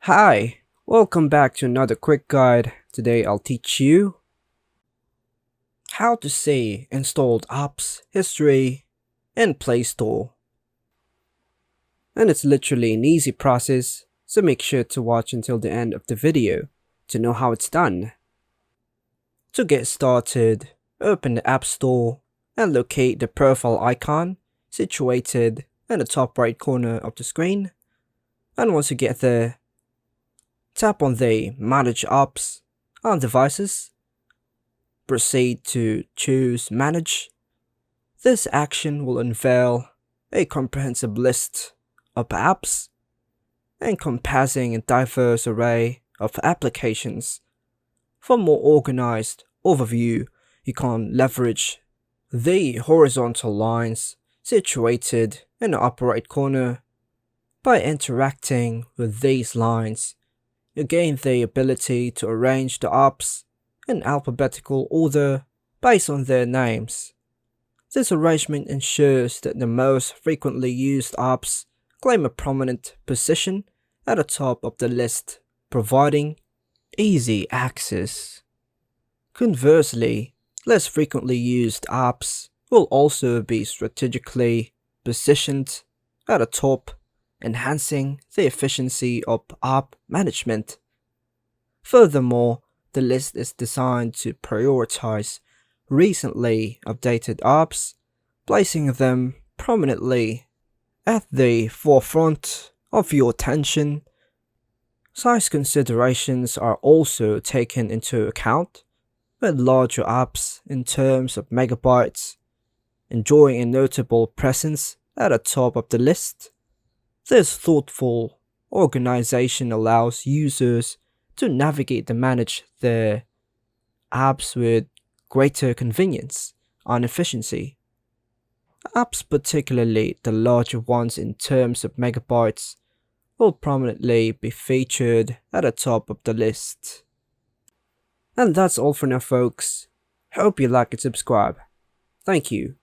Hi, welcome back to another quick guide. Today I'll teach you how to see installed apps, history, and Play Store. And it's literally an easy process, so make sure to watch until the end of the video to know how it's done. To get started, open the App Store and locate the profile icon situated in the top right corner of the screen. And once you get there, tap on the Manage Apps on Devices. Proceed to choose Manage. This action will unveil a comprehensive list of apps encompassing a diverse array of applications. For more organized overview, you can leverage the horizontal lines situated in the upper right corner. By interacting with these lines, you gain the ability to arrange the apps in alphabetical order based on their names. This arrangement ensures that the most frequently used apps claim a prominent position at the top of the list, providing easy access. Conversely, less frequently used apps will also be strategically positioned at the top, enhancing the efficiency of app management. Furthermore, the list is designed to prioritize recently updated apps, placing them prominently at the forefront of your attention. Size considerations are also taken into account, with larger apps in terms of megabytes enjoying a notable presence at the top of the list. This thoughtful organization allows users to navigate and manage their apps with greater convenience and efficiency. Apps, particularly the larger ones in terms of megabytes, will prominently be featured at the top of the list. And that's all for now, folks. Hope you like and subscribe. Thank you.